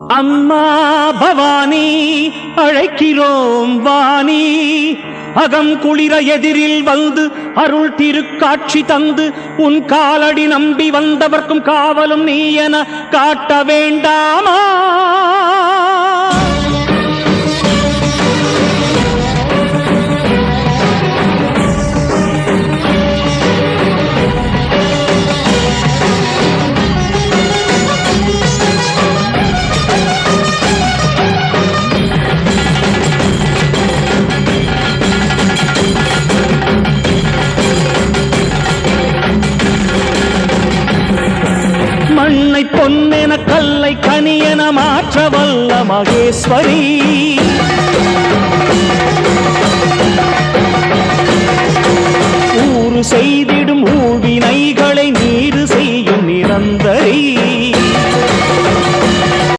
அம்மா பவானி அழைக்கிறோம் வாணி, அகம் குளிர எதிரில் வந்து அருள் திருக்காட்சி தந்து உன் காலடி நம்பி வந்தவர்க்கும் காவலும் நீ என காட்ட வேண்டாமா? மண்ணை பொன்னென கல்லை கனியென மாற்ற வல்ல மகேஸ்வரி, ஊறு செய்திடும் ஊழ்வினைகளை நீரு செய்யும் நிரந்தரி.